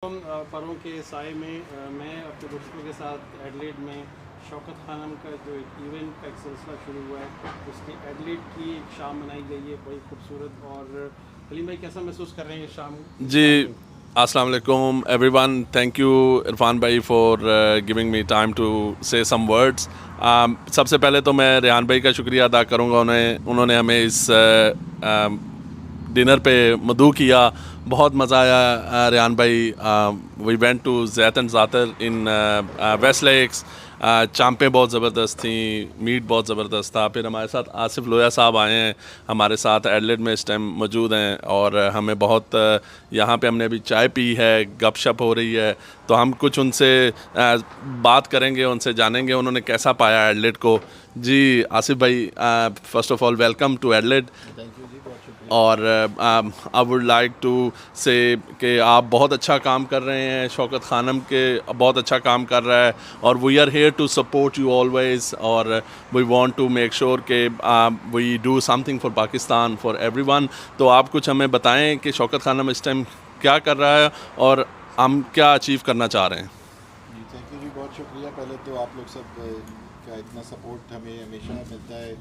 परों के साए में मैं अपने दोस्तों के साथ एडलेड में शौकत खानम का जो एक इवेंट का एक सिलसिला शुरू हुआ है, उसकी एडलेड की एक शाम मनाई गई है बड़ी खूबसूरत। और हलीम भाई कैसा महसूस कर रहे हैं ये शाम? जी, अस्सलाम वालेकुम एवरीवन। थैंक यू इरफान भाई for giving me time to say some words. सबसे पहले तो मैं रेहान भाई का शुक्रिया अदा करूँगा, उन्होंने हमें इस डिनर पे मदऊ किया। बहुत मज़ा आया रेहान भाई। We went to Zaitoon Zaatar in West Lakes. चांपें बहुत ज़बरदस्त थी, मीट बहुत ज़बरदस्त था। फिर हमारे साथ आसिफ लोया साहब आए हैं, हमारे साथ एडलेड में इस टाइम मौजूद हैं और हमें बहुत यहाँ पे हमने अभी चाय पी है, गपशप हो रही है, तो हम कुछ उनसे बात करेंगे, उनसे जानेंगे उन्होंने कैसा पाया एडलेड को। जी आसिफ भाई, first of all welcome to Adelaide. और आई वुड लाइक टू से कि आप बहुत अच्छा काम कर रहे हैं, शौकत खानम के बहुत अच्छा काम कर रहा है और we are here to support you always. और we want to make sure कि we do something for Pakistan for everyone. तो आप कुछ हमें बताएं कि शौकत खानम इस टाइम क्या कर रहा है और हम क्या अचीव करना चाह रहे हैं। जी थैंक यू जी, बहुत शुक्रिया। पहले तो आप लोग सब का इतना सपोर्ट हमें हमेशा मिलता है।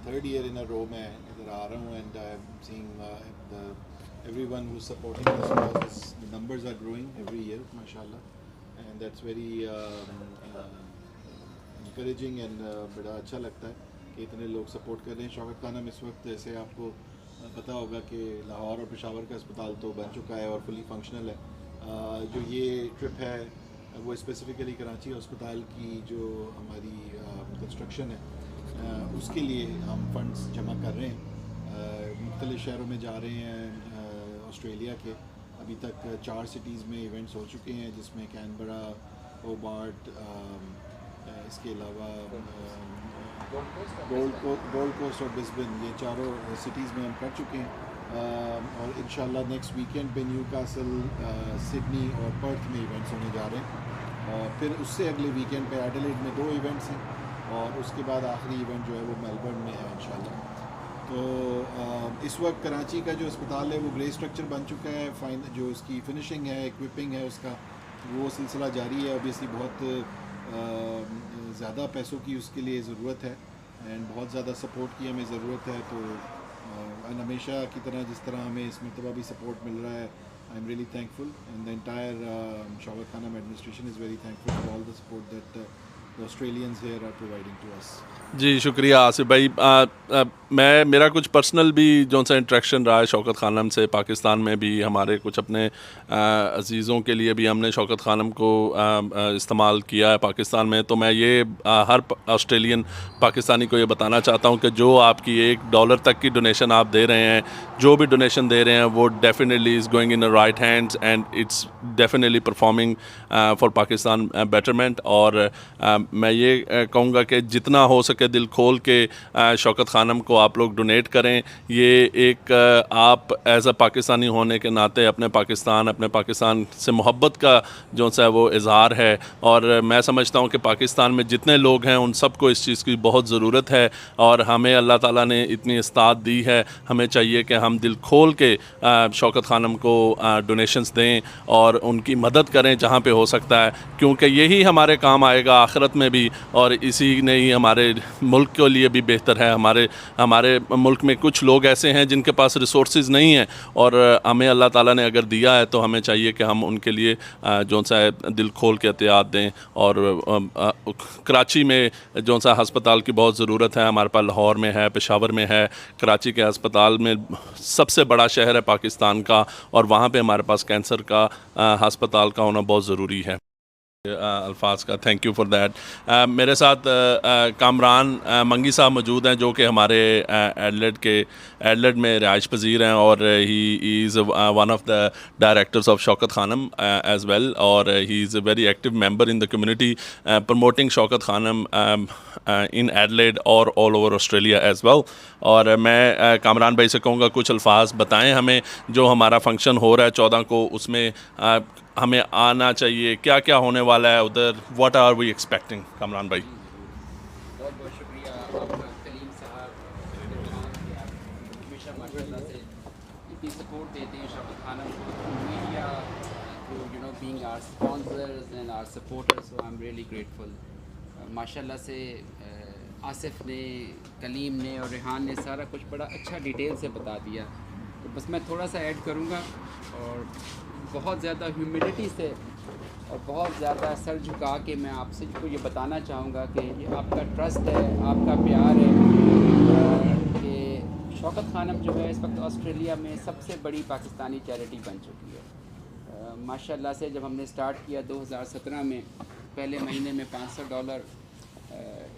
थर्ड ईयर इन अ रो मैं इधर आ रहा हूँ and I am seeing everyone who's supporting this cause. The numbers are growing every year, mashallah, and that's very encouraging and बड़ा अच्छा लगता है कि इतने लोग सपोर्ट कर रहे हैं। शौकत खानम इस वक्त जैसे आपको पता होगा कि लाहौर और पेशावर का अस्पताल तो बन चुका है और फुली फंक्शनल है। जो ये ट्रिप है वो स्पेसिफ़िकली कराची अस्पताल की जो हमारी कंस्ट्रक्शन है उसके लिए हम फंड्स जमा कर रहे हैं। मुख्तलिफ़ शहरों में जा रहे हैं ऑस्ट्रेलिया के। अभी तक 4 सिटीज़ में इवेंट्स हो चुके हैं, जिसमें कैनबरा, होबार्ट, इसके अलावा गोल्ड कोस्ट और ब्रिस्बेन, ये चारों सिटीज़ में हम कर चुके हैं। और इंशाल्लाह नेक्स्ट वीकेंड पे न्यूकासल, सिडनी और पर्थ में इवेंट्स होने जा रहे हैं। और फिर उससे अगले वीकेंड पे एडिलेड में 2 इवेंट्स हैं और उसके बाद आखिरी इवेंट जो है वो मेलबर्न में है इंशाल्लाह। तो इस वक्त कराची का जो अस्पताल है वो ग्रे स्ट्रक्चर बन चुका है। जो उसकी फिनिशिंग है, इक्विपिंग है, उसका वो सिलसिला जारी है। ऑब्वियसली बहुत ज़्यादा पैसों की उसके लिए ज़रूरत है एंड बहुत ज़्यादा सपोर्ट की हमें ज़रूरत है। तो हमेशा की तरह जिस तरह हमें इस मरतबा भी सपोर्ट मिल रहा है, I am really thankful and the entire Shaukat Khanam administration is very thankful for all the support that the Australians here are providing to us. जी शुक्रिया आसिफ भाई। मेरा कुछ पर्सनल भी जो सा इंट्रैक्शन रहा है शौकत खानम से, पाकिस्तान में भी हमारे कुछ अपने अजीज़ों के लिए भी हमने शौकत खानम को इस्तेमाल किया है पाकिस्तान में। तो मैं ये हर ऑस्ट्रेलियन पाकिस्तानी को ये बताना चाहता हूँ कि जो आपकी $1 तक की डोनेशन आप दे रहे हैं, जो भी डोनेशन दे रहे हैं, वो definitely is going in the right hands and it's definitely performing for Pakistan betterment. और मैं ये कहूँगा कि जितना हो सके दिल खोल के शौकत खानम को आप लोग डोनेट करें। ये एक आप एज़ अ पाकिस्तानी होने के नाते अपने पाकिस्तान से मोहब्बत का जो सा है वो इज़हार है। और मैं समझता हूँ कि पाकिस्तान में जितने लोग हैं उन सबको इस चीज़ की बहुत ज़रूरत है और हमें अल्लाह ताला ने इतनी इस्तात दी है, हमें चाहिए कि हम दिल खोल के शौकत खानम को डोनेशंस दें और उनकी मदद करें जहाँ पे हो सकता है, क्योंकि यही हमारे काम आएगा आखिरत में भी और इसी ने ही हमारे मुल्क के लिए भी बेहतर है। हमारे मुल्क में कुछ लोग ऐसे हैं जिनके पास रिसोर्सेज नहीं हैं और हमें अल्लाह ताला ने अगर दिया है तो हमें चाहिए कि हम उनके लिए जो सा है दिल खोल के एहतियात दें। और कराची में जो सा अस्पताल की बहुत ज़रूरत है, हमारे पास लाहौर में है, पेशावर में है। कराची के अस्पताल में सबसे बड़ा शहर है पाकिस्तान का और वहाँ पे हमारे पास कैंसर का अस्पताल का होना बहुत ज़रूरी है। अल्फाज का थैंक यू फॉर दैट। मेरे साथ कामरान मंगी साहब मौजूद हैं जो कि हमारे एडलेड में रिहाइश पजीर हैं और he is one of the directors of Shaukat Khanum as well और he is a very active member in the community promoting Shaukat Khanum in Adelaide और all over Australia as well. और मैं कामरान भाई से कहूँगा कुछ अल्फाज बताएं हमें, जो हमारा फंक्शन हो रहा है 14 को, उसमें हमें आना चाहिए, क्या क्या होने वाला है उधर, what are we expecting. Kamran भाई। बहुत बहुत शुक्रिया आपका कलीम साहब, हमेशा माशाल्लाह से इतनी सपोर्ट देते हैं शौकत खानम को। Media being our sponsors and our supporters, so I'm really grateful. माशाल्लाह से आसिफ ने, कलीम ने और रेहान ने सारा कुछ बड़ा अच्छा डिटेल से बता दिया, तो बस मैं थोड़ा सा ऐड करूँगा। और बहुत ज़्यादा ह्यूमिडिटी से और बहुत ज़्यादा सर झुका के मैं आपसे को ये बताना चाहूँगा कि ये आपका ट्रस्ट है, आपका प्यार है कि शौकत खानम जो है इस वक्त ऑस्ट्रेलिया में सबसे बड़ी पाकिस्तानी चैरिटी बन चुकी है। माशाल्लाह से जब हमने स्टार्ट किया 2017 में, पहले महीने में $500,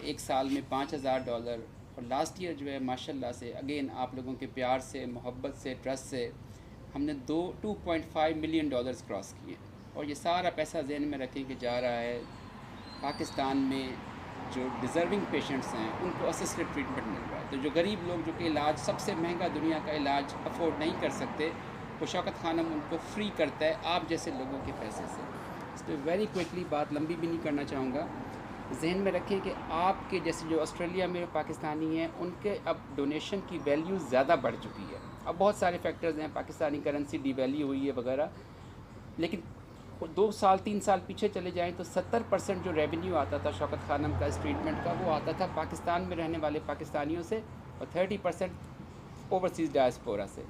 एक साल में $5000, और लास्ट ईयर जो है माशाल्लाह से अगेन आप लोगों के प्यार से, मोहब्बत से, ट्रस्ट से हमने 2.5 मिलियन डॉलर्स क्रॉस किए। और ये सारा पैसा ज़हन में रखें कि जा रहा है पाकिस्तान में जो डिज़र्विंग पेशेंट्स हैं उनको असिस्टेड ट्रीटमेंट मिल रहा है। तो जो गरीब लोग जो कि इलाज सबसे महंगा दुनिया का इलाज अफोर्ड नहीं कर सकते, वो शौकत खानम उनको फ्री करता है आप जैसे लोगों के पैसे से। इस पर वेरी क्विकली, बात लंबी भी नहीं करना चाहूँगा, जहन में रखें कि आपके जैसे जो ऑस्ट्रेलिया में पाकिस्तानी हैं उनके अब डोनेशन की वैल्यू ज़्यादा बढ़ चुकी है। अब बहुत सारे फैक्टर्स हैं, पाकिस्तानी करेंसी डिवैल्यू हुई है वगैरह, लेकिन 2 साल 3 साल पीछे चले जाएं तो 70% जो रेवेन्यू आता था शौकत खानम का इस ट्रीटमेंट का, वो आता था पाकिस्तान में रहने वाले पाकिस्तानियों से और 30% ओवरसीज़ डायस्पोरा से।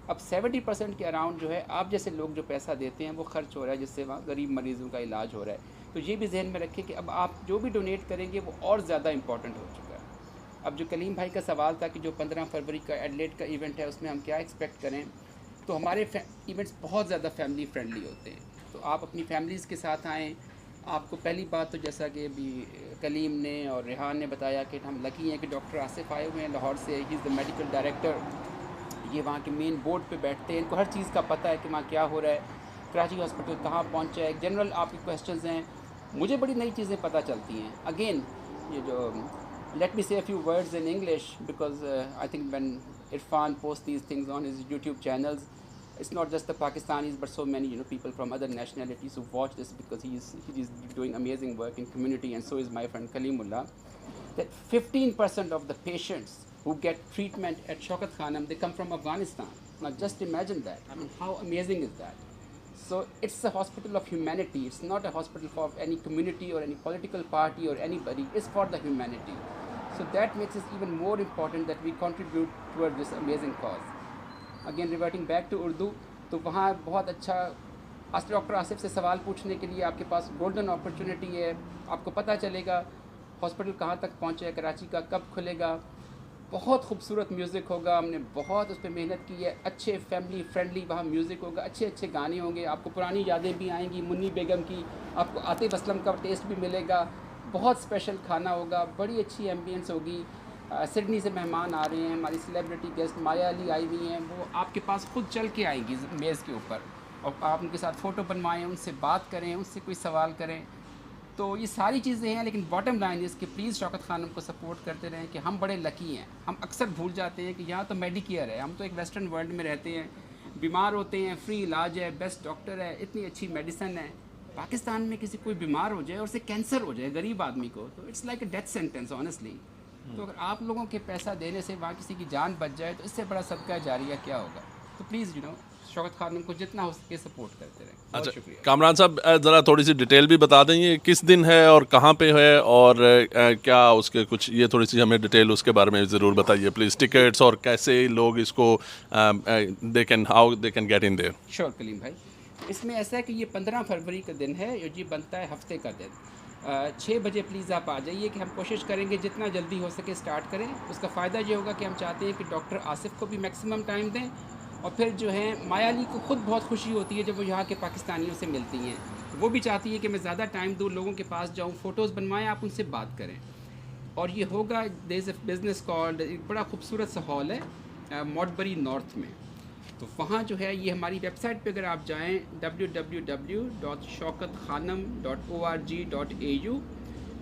अब 70% के अराउंड जो है आप जैसे लोग जो पैसा देते हैं वो खर्च हो रहा है, जिससे वहाँ गरीब मरीज़ों का इलाज हो रहा है। तो ये भी जहन में रखें कि अब आप जो भी डोनेट करेंगे वो और ज़्यादा इंपॉर्टेंट हो चुका है। अब जो कलीम भाई का सवाल था कि जो 15 फरवरी का एडलेड का इवेंट है उसमें हम क्या एक्सपेक्ट करें, तो हमारे इवेंट्स बहुत ज़्यादा फैमिली फ्रेंडली होते हैं, तो आप अपनी फैमिलीज़ के साथ आएँ। आपको पहली बात तो जैसा कि अभी कलीम ने और रेहान ने बताया कि हम लकी हैं कि डॉक्टर आसिफ आए हुए हैं लाहौर से, ही इज़ द मेडिकल डायरेक्टर, ये वहाँ के मेन बोर्ड पे बैठते हैं, इनको हर चीज़ का पता है कि वहाँ क्या हो रहा है, कराची हॉस्पिटल कहाँ पहुँचा है, जनरल आपके क्वेश्चंस हैं, मुझे बड़ी नई चीज़ें पता चलती हैं। अगेन ये जो लेट मी से a few words in English because I think when Irfan post these things on his YouTube channels, it's not just the Pakistanis but so many people from other nationalities who watch this because he is doing amazing work in community, and so is my friend Kalimullah, that 15% of the patients who get treatment at Shaukat Khanam, they come from Afghanistan. Now just imagine that. I mean, how amazing is that? So it's a hospital of humanity. It's not a hospital for any community or any political party or anybody. It's for the humanity. So that makes it even more important that we contribute toward this amazing cause. Again reverting back to Urdu, तो वहाँ बहुत अच्छा doctor Asif से सवाल पूछने के लिए आपके पास गोल्डन अपॉर्चुनिटी है। आपको पता चलेगा हॉस्पिटल कहाँ तक पहुँचे है, कराची का कब खुलेगा, बहुत खूबसूरत म्यूज़िक होगा, हमने बहुत उस पर मेहनत की है, अच्छे फैमिली फ्रेंडली वहाँ म्यूज़िक होगा, अच्छे अच्छे गाने होंगे, आपको पुरानी यादें भी आएंगी, मुन्नी बेगम की, आपको आतिफ असलम का टेस्ट भी मिलेगा, बहुत स्पेशल खाना होगा, बड़ी अच्छी एम्बियंस होगी। सिडनी से मेहमान आ रहे हैं, हमारी सेलिब्रिटी गेस्ट माया अली आई हुई हैं, वो आपके पास खुद चल के आएंगी मेज़ के ऊपर, और आप उनके साथ फ़ोटो बनवाएं, उनसे बात करें, उनसे कोई सवाल करें। तो ये सारी चीज़ें हैं, लेकिन बॉटम लाइन इज़ कि प्लीज़ शौकत खानम को सपोर्ट करते रहें कि हम बड़े लकी हैं। हम अक्सर भूल जाते हैं कि यहाँ तो मेडिकेयर है, हम तो एक वेस्टर्न वर्ल्ड में रहते हैं, बीमार होते हैं, फ्री इलाज है, बेस्ट डॉक्टर है, इतनी अच्छी मेडिसन है। पाकिस्तान में किसी कोई बीमार हो जाए और उसे कैंसर हो जाए गरीब आदमी को, तो it's like a death sentence honestly. तो अगर आप लोगों के पैसा देने से वहाँ किसी की जान बच जाए तो इससे बड़ा सदका जारिया क्या होगा। तो प्लीज़ शौकत खानम को जितना हो सके सपोर्ट करते रहें। बहुत शुक्रिया। कामरान साहब ज़रा थोड़ी सी डिटेल भी बता दें, ये किस दिन है और कहाँ पे है, और क्या उसके कुछ ये थोड़ी सी हमें डिटेल उसके बारे में ज़रूर बताइए प्लीज़, टिकट्स और कैसे लोग इसको how they can get in there. Sure Kaleem भाई, इसमें ऐसा है कि ये 15 फरवरी का दिन है, ये बनता है हफ्ते का दिन। 6 बजे प्लीज़ आप आ जाइए कि हम कोशिश करेंगे जितना जल्दी हो सके स्टार्ट करें। उसका फ़ायदा ये होगा कि हम चाहते हैं कि डॉक्टर आसिफ को भी मैक्सिमम टाइम दें, और फिर जो है माया अली को खुद बहुत खुशी होती है जब वो यहाँ के पाकिस्तानियों से मिलती हैं, वो भी चाहती है कि मैं ज़्यादा टाइम दूँ, लोगों के पास जाऊँ, फ़ोटोज़ बनवाएँ, आप उनसे बात करें। और ये होगा there is a business called, एक बड़ा खूबसूरत सा हॉल है मॉडबरी नॉर्थ में। तो वहाँ जो है ये हमारी वेबसाइट पे अगर आप जाएं www.shaukatkhanam.org.au,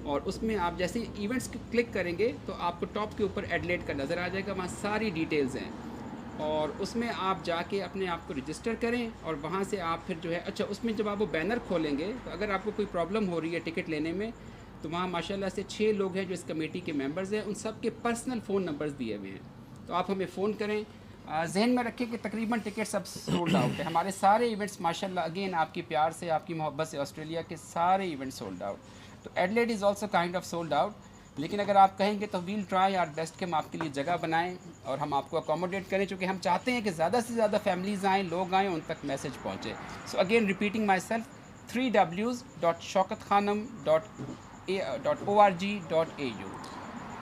और उसमें आप जैसे इवेंट्स क्लिक करेंगे तो आपको टॉप के ऊपर एडलेड का नज़र आ जाएगा, वहाँ सारी डिटेल्स हैं, और उसमें आप जाके अपने आप को रजिस्टर करें, और वहाँ से आप फिर जो है अच्छा उसमें जब आप वो बैनर खोलेंगे तो अगर आपको कोई प्रॉब्लम हो रही है टिकट लेने में, तो वहाँ माशाल्लाह से 6 लोग हैं जो इस कमेटी के मेंबर्स हैं, उन सब के पर्सनल फ़ोन नंबर्स दिए हुए हैं, तो आप हमें फ़ोन करें, जहन में रखें कि तकरीबन टिकट सब सोल्ड आउट है। हमारे सारे इवेंट्स माशाल्लाह अगेन आपकी प्यार से, आपकी मोहब्बत से ऑस्ट्रेलिया के सारे इवेंट्स सोल्ड आउट। तो Adelaide is also kind of sold out, लेकिन अगर आप कहेंगे तो वील ट्राई आवर बेस्ट कि हम आपके लिए जगह बनाएं और हम आपको अकोमोडेट करें, चूँकि हम चाहते हैं कि ज़्यादा से ज़्यादा फैमिलीज़ आएँ, लोग आएँ, उन तक मैसेज पहुँचे। So again repeating my self, www.shaukatkhanam.org.au।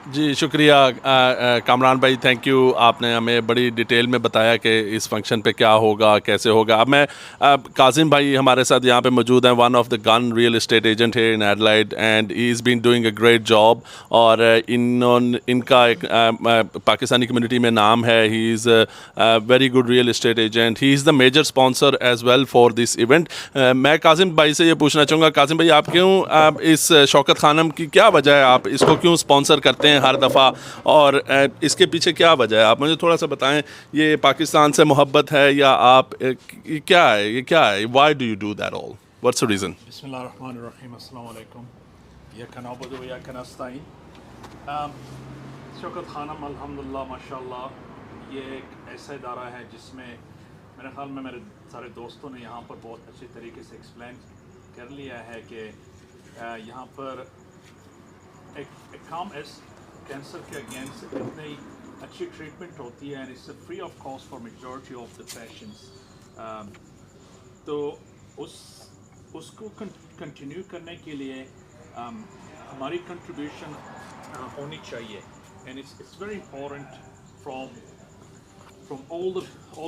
जी शुक्रिया कामरान भाई, थैंक यू। आपने हमें बड़ी डिटेल में बताया कि इस फंक्शन पे क्या होगा, कैसे होगा। अब मैं काजिम भाई हमारे साथ यहाँ पे मौजूद हैं, one of the gun real estate agent है in Adelaide and he is been doing a great job. और इनका एक पाकिस्तानी कम्युनिटी में नाम है। He is very good real estate agent, he is the major sponsor as well for this event. मैं काजिम भाई से ये पूछना चाहूँगा, काजिम भाई आप क्यों इस शौकत खानम की क्या वजह है, आप इसको क्यों स्पॉन्सर करते हैं हर दफ़ा, और इसके पीछे क्या वजह है? आप मुझे थोड़ा सा बताएं। ये पाकिस्तान से मोहब्बत है या आप क्या है, ये क्या है, why do you do that all, what's the reason? बिस्मिल्लाहिर्रहमानिर्रहीम, अस्सलाम वालेकुम, इय्याका नअबुदु व इय्याका नस्तईन। शौकत खानम अल्हम्दुलिल्लाह माशाल्लाह ये एक ऐसा इदारा है जिसमें मेरे ख़्याल में मेरे सारे दोस्तों ने यहाँ पर बहुत अच्छे तरीके से एक्सप्लेन कर लिया है कि यहाँ पर एक काम कैंसर के अगेंस्ट इतनी अच्छी ट्रीटमेंट होती है and it's free of cost for majority of the patients. तो उसको कंटिन्यू करने के लिए हमारी कंट्रीब्यूशन होनी चाहिए and it's very important from all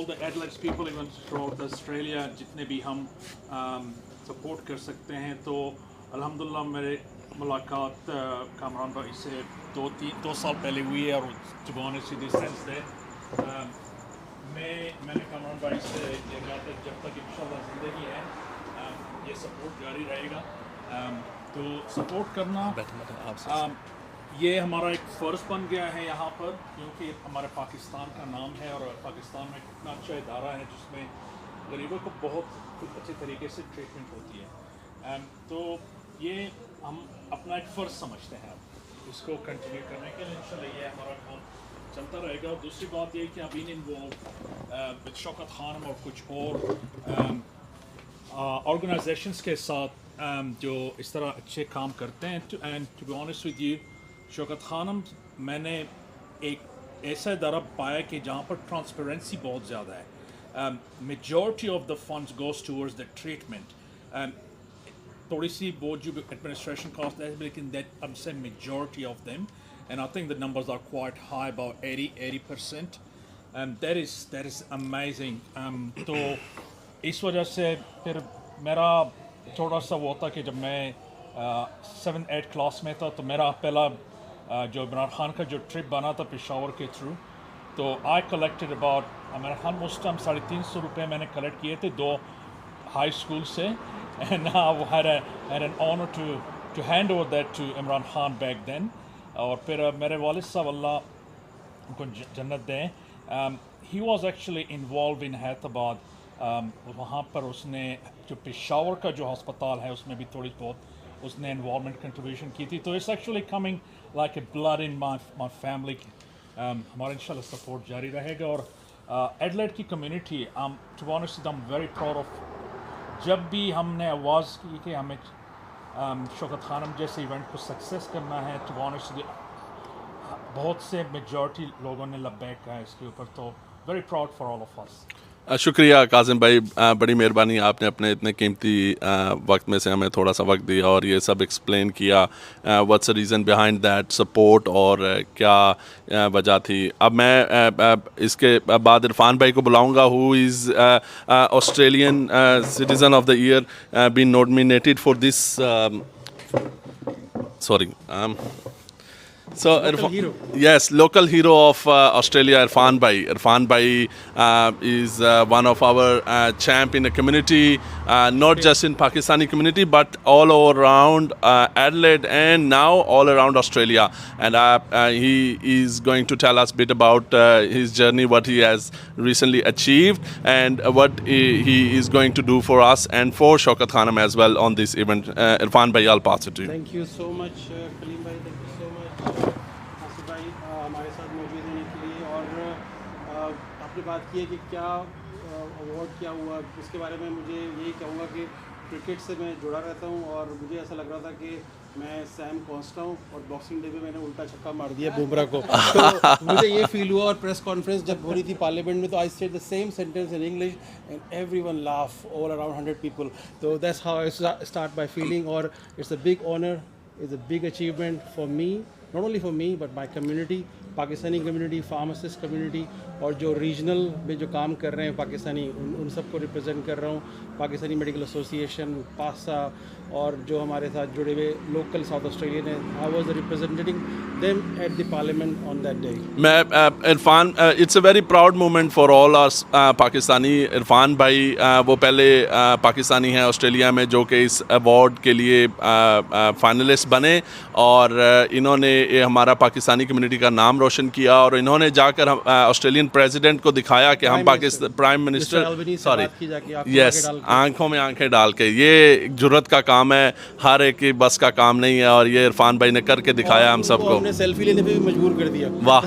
the Adelaide people even throughout Australia, जितने भी हम सपोर्ट कर सकते हैं। तो अल्हम्दुलिल्लाह मेरे मुलाकात कामरान भाई से दो साल पहले हुई है और to be honest in this sense that मैंने कामरान भाई से ये कहा था जब तक इंशाल्लाह ज़िंदगी है ये सपोर्ट जारी रहेगा। तो सपोर्ट करना ये हमारा एक फ़र्ज़ बन गया है यहाँ पर, क्योंकि हमारे पाकिस्तान का नाम है और पाकिस्तान में कितना अच्छा इदारा है जिसमें गरीबों को बहुत अच्छे तरीके से ट्रीटमेंट होती है। तो ये हम अपना एक फ़र्ज़ समझते हैं इसको कंटिन्यू करने के लिए। इंशाल्लाह ये हमारा काम चलता रहेगा। और दूसरी बात ये कि अभी इन्वॉल्व विद शौकत खानम और कुछ और ऑर्गेनाइजेशंस के साथ जो इस तरह अच्छे काम करते हैं। And to be honest with you, Shaukat Khanam मैंने एक ऐसा इदारा पाया कि जहाँ पर ट्रांसपेरेंसी बहुत ज़्यादा है। Majority of the funds goes towards the treatment. थोड़ी सी वो जो एडमिनिस्ट्रेशन कॉस्ट है, लेकिन that I am say majority of them and I think the numbers are quite high, about 80%। That is amazing. तो इस वजह से फिर मेरा थोड़ा सा वो था कि जब मैं 7-8 क्लास में था तो मेरा पहला जो इमरान खान का जो ट्रिप बना था पेशावर के थ्रू, तो I collected about Imran Khan उस टाइम 350 रुपये मैंने कलेक्ट किए थे 2 हाई स्कूल से। And I had an honour to hand over that to Imran Khan back then. और फिर मेरे वालिद साहब अल्लाह उनको जन्नत दें, he was actually involve in Hyderabad. वहाँ पर उसने जो पेशावर का जो अस्पताल है उसमें भी थोड़ी बहुत उसने इन्वॉल्वमेंट कंट्रीब्यूशन की थी। तो it's actually coming like a blood in my family. हमारा इंशाल्लाह सपोर्ट जारी रहेगा। और एडलेड की community, to be honest I am very proud of, जब भी हमने आवाज़ की कि हमें शौकत खानम जैसे इवेंट को सक्सेस करना है, टू बी ऑनेस्ट बहुत से मेजॉरिटी लोगों ने लब्बैक कहा है इसके ऊपर। तो very proud for all of us. शुक्रिया काजिम भाई, बड़ी मेहरबानी, आपने अपने इतने कीमती वक्त में से हमें थोड़ा सा वक्त दिया और ये सब एक्सप्लेन किया what's the reason behind that support और क्या वजह थी। अब मैं इसके बाद इरफान भाई को बुलाऊंगा, who is Australian citizen of the year, been nominated for this So local hero of Australia, Irfan Bhai. Irfan Bhai is one of our champ in the community, not just in Pakistani community, but all around Adelaide and now all around Australia. And he is going to tell us a bit about his journey, what he has recently achieved, and what he is going to do for us and for Shaukat Khanam as well on this event. Irfan Bhai, I'll pass it to you. Thank you so much, Kaleem Bhai. Thank you so much. Asif भाई हमारे साथ मौजूद होने के लिए। और आपने बात की है कि क्या अवार्ड क्या हुआ, उसके बारे में मुझे यही कहूँगा कि क्रिकेट से मैं जुड़ा रहता हूँ और मुझे ऐसा लग रहा था कि मैं सैम कॉन्स्टा हूँ और बॉक्सिंग डे में मैंने उल्टा छक्का मार दिया बुमराह को। तो मुझे ये फील हुआ, और प्रेस कॉन्फ्रेंस जब हो रही थी पार्लियामेंट में, तो I said the same sentence in English and everyone laugh, all around 100 people. तो that's how I start by feeling, और it's a big honour, it's a big achievement for me, not only for me but my community, Pakistani community, pharmacist community, और जो regional में जो काम कर रहे हैं पाकिस्तानी, उन सबको रिप्रेजेंट कर रहा हूँ। पाकिस्तानी मेडिकल एसोसिएशन, पासा, और जो हमारे साथ जुड़े हुए लोकल साउथ ऑस्ट्रेलियन है, I was representing them at the parliament on that day. मैं Irfan, it's a very proud moment for all our Pakistani. Irfan भाई वो पहले पाकिस्तानी हैं ऑस्ट्रेलिया में जो कि इस अवार्ड के लिए फाइनलिस्ट बने, और इन्होंने ये हमारा पाकिस्तानी कम्युनिटी का नाम रोशन किया, और इन्होंने जाकर ऑस्ट्रेलियन प्रेसिडेंट को दिखाया कि हम Pakistan, prime minister, sorry, yes, आंखों में आंखें डाल के, ये जुर्रत का काम है, हर एक की बस का काम नहीं है, और ये इरफान भाई ने करके दिखाया हम सबको। हमने सेल्फी लेने पे भी मजबूर कर दिया। वाह,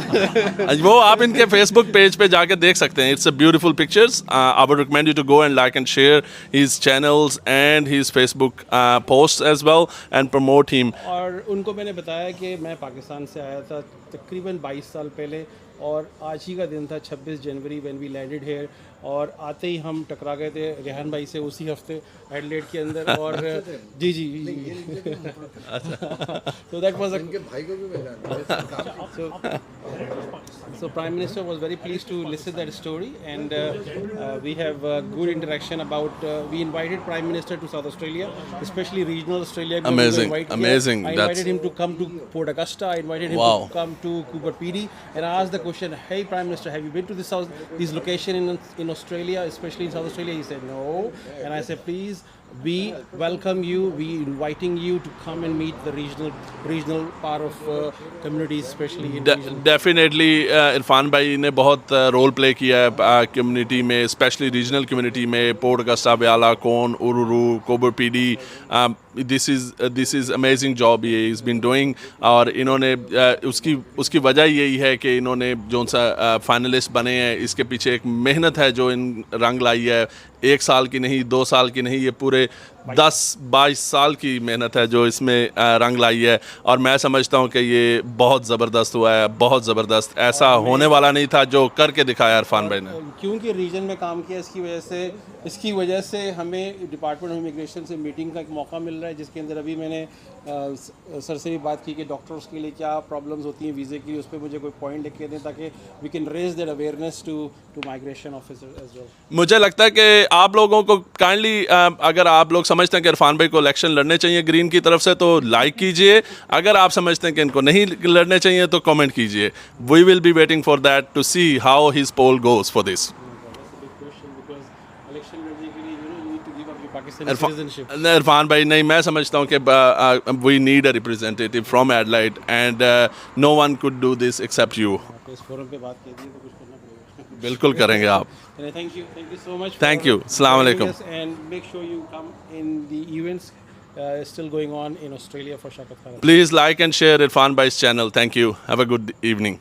वो आप इनके फेसबुक पेज पे जाके देख सकते हैं। It's a beautiful pictures. I would recommend you to go and like and share his channels and his Facebook post as well and promote him. और उनको मैंने बताया कि मैं पाकिस्तान से आया था तकरीबन 22 साल पहले, और आज ही का दिन था 26 जनवरी व्हेन वी लैंडेड हियर, और आते ही हम टकरा गए थे रेहान भाई से उसी हफ्ते एडलेड के अंदर। और जी जी तो दैट वाज उनके भाई को भी मिला। So Prime Minister was very pleased to listen that story, and we have good interaction about. We invited Prime Minister to South Australia, especially regional Australia. Amazing, amazing. I invited him to come to Port Augusta. I invited him to come to Cooper Pedy, and I asked the question, "Hey Prime Minister, have you been to these locations in Australia, especially in South Australia?" He said no, and I said, "Please, we welcome you. We inviting you to come and meet the regional part of communities, especially in regional." Definitely Irfan भाई ने बहुत role play किया है community में, specially regional community में, port Agusta, ब्याला, कोन, उरुरू, कोबर PD. This is amazing job ये is been doing, और इन्होंने उसकी वजह यही है कि इन्होंने जो सा फाइनलिस्ट बने हैं, इसके पीछे एक मेहनत है जो इन रंग लाई है। 1 साल की नहीं, 2 साल की नहीं, ये पूरे 10-22 साल की मेहनत है जो इसमें रंग लाई है, और मैं समझता हूँ कि ये बहुत ज़बरदस्त हुआ है, बहुत ज़बरदस्त। ऐसा होने वाला नहीं था जो करके दिखाया इरफान भाई ने। क्योंकि रीजन में काम किया, इसकी वजह से हमें डिपार्टमेंट ऑफ इमिग्रेशन से मीटिंग का एक मौका मिल रहा है, जिसके अंदर अभी मैंने सर से भी बात की कि डॉक्टर्स के लिए क्या प्रॉब्लम्स होती हैं वीज़े की, उस पर मुझे कोई पॉइंट लिख के दें ताकि we can raise that awareness to migration officer as well. मुझे लगता है कि आप लोगों को काइंडली, अगर आप लोग समझते हैं कि इरफान भाई को इलेक्शन लड़ने चाहिए ग्रीन की तरफ से, तो लाइक कीजिए। अगर आप समझते हैं कि इनको नहीं लड़ने चाहिए तो कमेंट कीजिए। We will be waiting for that to see how his poll goes for this. Irfan भाई, नहीं, मैं समझता हूँ कि we need a representative from Adelaide, and no one could do this except you. इस फोरम पे बात कीजिए तो कुछ करना पड़ेगा। बिल्कुल करेंगे आप। Thank you so much. Thank you. Assalamu alaikum. And make sure you come in the events still going on in Australia for Shaukat Khan. Please like and share Irfan Bhai's channel. Thank you. Have a good evening.